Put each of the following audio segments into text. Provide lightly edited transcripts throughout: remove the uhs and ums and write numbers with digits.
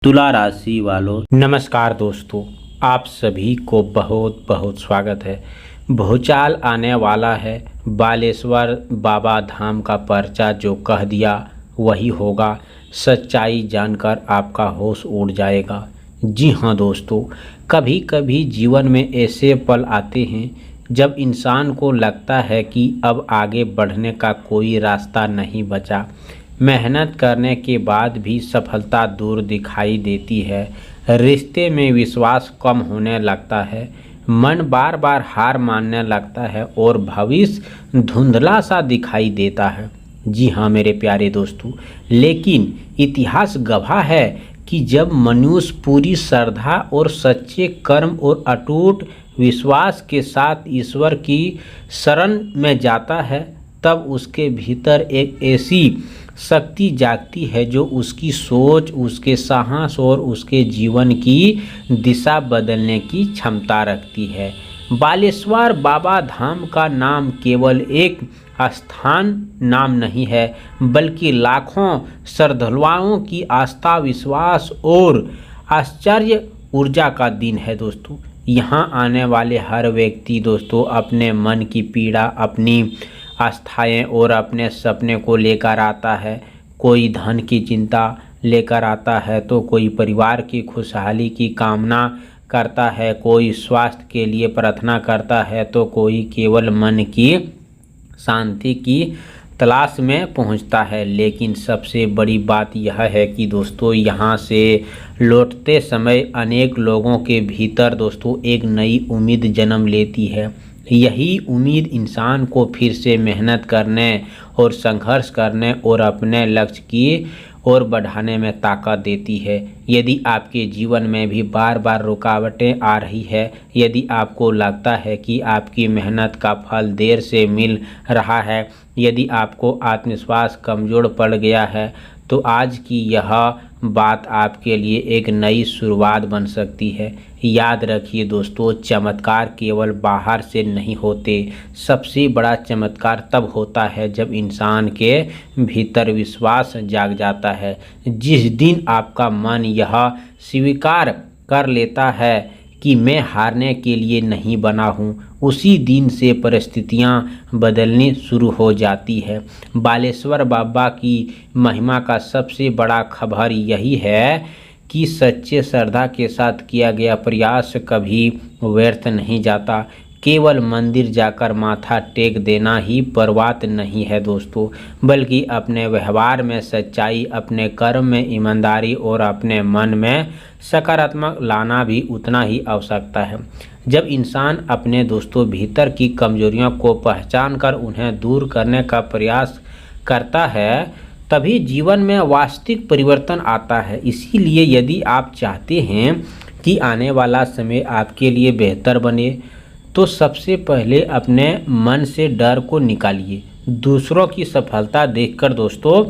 तुला राशि वालों, नमस्कार दोस्तों। आप सभी को बहुत बहुत स्वागत है। भूचाल आने वाला है। बालेश्वर बाबा धाम का पर्चा जो कह दिया वही होगा। सच्चाई जानकर आपका होश उड़ जाएगा। जी हाँ दोस्तों, कभी कभी जीवन में ऐसे पल आते हैं जब इंसान को लगता है कि अब आगे बढ़ने का कोई रास्ता नहीं बचा। मेहनत करने के बाद भी सफलता दूर दिखाई देती है। रिश्ते में विश्वास कम होने लगता है। मन बार बार हार मानने लगता है और भविष्य धुंधला सा दिखाई देता है। जी हाँ मेरे प्यारे दोस्तों, लेकिन इतिहास गवाह है कि जब मनुष्य पूरी श्रद्धा और सच्चे कर्म और अटूट विश्वास के साथ ईश्वर की शरण में जाता है, तब उसके भीतर एक ऐसी शक्ति जागती है जो उसकी सोच, उसके साहस और उसके जीवन की दिशा बदलने की क्षमता रखती है। बालेश्वर बाबा धाम का नाम केवल एक स्थान नाम नहीं है, बल्कि लाखों श्रद्धालुओं की आस्था, विश्वास और आश्चर्य ऊर्जा का दिन है दोस्तों। यहाँ आने वाले हर व्यक्ति दोस्तों अपने मन की पीड़ा, अपनी आस्थाएं और अपने सपने को लेकर आता है। कोई धन की चिंता लेकर आता है तो कोई परिवार की खुशहाली की कामना करता है, कोई स्वास्थ्य के लिए प्रार्थना करता है तो कोई केवल मन की शांति की तलाश में पहुंचता है। लेकिन सबसे बड़ी बात यह है कि दोस्तों यहाँ से लौटते समय अनेक लोगों के भीतर दोस्तों एक नई उम्मीद जन्म लेती है। यही उम्मीद इंसान को फिर से मेहनत करने और संघर्ष करने और अपने लक्ष्य की ओर बढ़ाने में ताकत देती है। यदि आपके जीवन में भी बार बार रुकावटें आ रही है, यदि आपको लगता है कि आपकी मेहनत का फल देर से मिल रहा है, यदि आपको आत्मविश्वास कमज़ोर पड़ गया है, तो आज की यह बात आपके लिए एक नई शुरुआत बन सकती है। याद रखिए दोस्तों, चमत्कार केवल बाहर से नहीं होते। सबसे बड़ा चमत्कार तब होता है जब इंसान के भीतर विश्वास जाग जाता है। जिस दिन आपका मन यह स्वीकार कर लेता है कि मैं हारने के लिए नहीं बना हूँ, उसी दिन से परिस्थितियाँ बदलनी शुरू हो जाती है। बालेश्वर बाबा की महिमा का सबसे बड़ा खबर यही है कि सच्चे श्रद्धा के साथ किया गया प्रयास कभी व्यर्थ नहीं जाता। केवल मंदिर जाकर माथा टेक देना ही पर्याप्त नहीं है दोस्तों, बल्कि अपने व्यवहार में सच्चाई, अपने कर्म में ईमानदारी और अपने मन में सकारात्मक लाना भी उतना ही आवश्यकता है। जब इंसान अपने दोस्तों भीतर की कमजोरियों को पहचान कर उन्हें दूर करने का प्रयास करता है, तभी जीवन में वास्तविक परिवर्तन आता है। इसीलिए यदि आप चाहते हैं कि आने वाला समय आपके लिए बेहतर बने, तो सबसे पहले अपने मन से डर को निकालिए। दूसरों की सफलता देखकर दोस्तों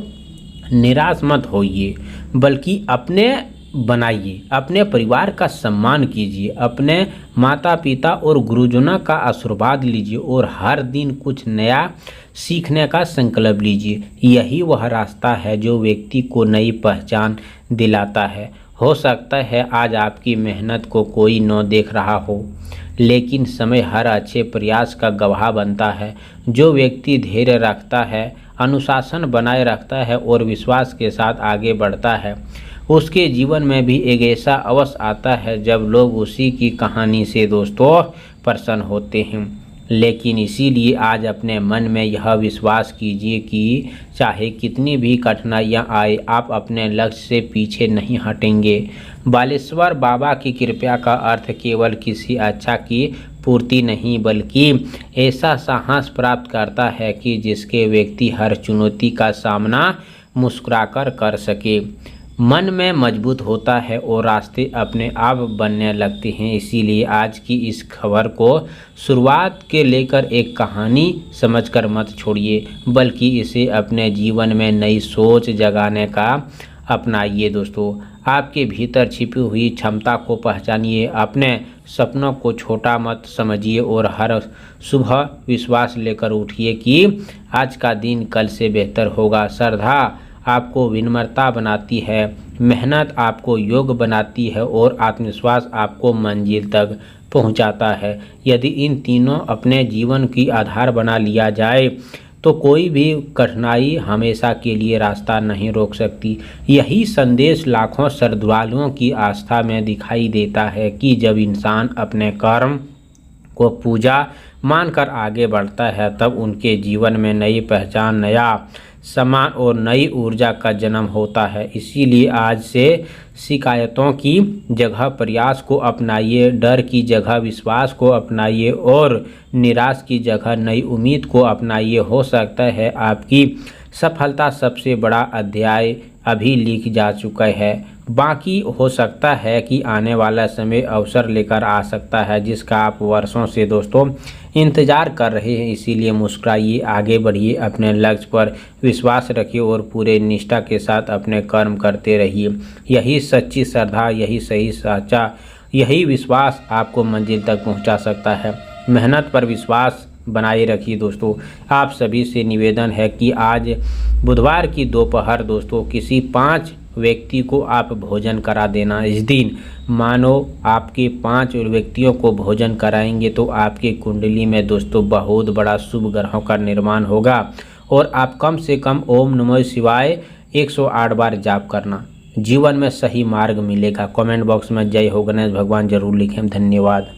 निराश मत होइए, बल्कि अपने बनाइए। अपने परिवार का सम्मान कीजिए, अपने माता पिता और गुरुजनों का आशीर्वाद लीजिए और हर दिन कुछ नया सीखने का संकल्प लीजिए। यही वह रास्ता है जो व्यक्ति को नई पहचान दिलाता है। हो सकता है आज आपकी मेहनत को कोई न देख रहा हो, लेकिन समय हर अच्छे प्रयास का गवाह बनता है। जो व्यक्ति धैर्य रखता है, अनुशासन बनाए रखता है और विश्वास के साथ आगे बढ़ता है, उसके जीवन में भी एक ऐसा अवसर आता है जब लोग उसी की कहानी से दोस्तों प्रसन्न होते हैं। लेकिन इसीलिए आज अपने मन में यह विश्वास कीजिए कि चाहे कितनी भी कठिनाइयाँ आए, आप अपने लक्ष्य से पीछे नहीं हटेंगे। बालेश्वर बाबा की कृपा का अर्थ केवल किसी इच्छा की पूर्ति नहीं, बल्कि ऐसा साहस प्राप्त करता है कि जिसके व्यक्ति हर चुनौती का सामना मुस्कुराकर कर सके। मन में मजबूत होता है और रास्ते अपने आप बनने लगते हैं। इसीलिए आज की इस खबर को शुरुआत के लेकर एक कहानी समझकर मत छोड़िए, बल्कि इसे अपने जीवन में नई सोच जगाने का अपनाइए दोस्तों। आपके भीतर छिपी हुई क्षमता को पहचानिए, अपने सपनों को छोटा मत समझिए और हर सुबह विश्वास लेकर उठिए कि आज का दिन कल से बेहतर होगा। श्रद्धा आपको विनम्रता बनाती है, मेहनत आपको योग्य बनाती है और आत्मविश्वास आपको मंजिल तक पहुंचाता है। यदि इन तीनों अपने जीवन की आधार बना लिया जाए तो कोई भी कठिनाई हमेशा के लिए रास्ता नहीं रोक सकती। यही संदेश लाखों श्रद्धालुओं की आस्था में दिखाई देता है कि जब इंसान अपने कर्म को पूजा मानकर आगे बढ़ता है तब उनके जीवन में नई पहचान, नया सम्मान और नई ऊर्जा का जन्म होता है। इसीलिए आज से शिकायतों की जगह प्रयास को अपनाइए, डर की जगह विश्वास को अपनाइए और निराश की जगह नई उम्मीद को अपनाइए। हो सकता है आपकी सफलता सबसे बड़ा अध्याय अभी लिख जा चुका है, बाकी हो सकता है कि आने वाला समय अवसर लेकर आ सकता है जिसका आप वर्षों से दोस्तों इंतज़ार कर रहे हैं। इसीलिए मुस्कुराइए, आगे बढ़िए, अपने लक्ष्य पर विश्वास रखिए और पूरे निष्ठा के साथ अपने कर्म करते रहिए। यही सच्ची श्रद्धा, यही सही सच्चा, यही विश्वास आपको मंजिल तक पहुंचा सकता है। मेहनत पर विश्वास बनाए रखिए दोस्तों। आप सभी से निवेदन है कि आज बुधवार की दोपहर दोस्तों किसी 5 व्यक्ति को आप भोजन करा देना। इस दिन मानो आपके 5 व्यक्तियों को भोजन कराएंगे तो आपकी कुंडली में दोस्तों बहुत बड़ा शुभ ग्रहों का निर्माण होगा और आप कम से कम ओम नमः शिवाय 108 बार जाप करना। जीवन में सही मार्ग मिलेगा। कमेंट बॉक्स में जय हो गणेश भगवान जरूर लिखें। धन्यवाद।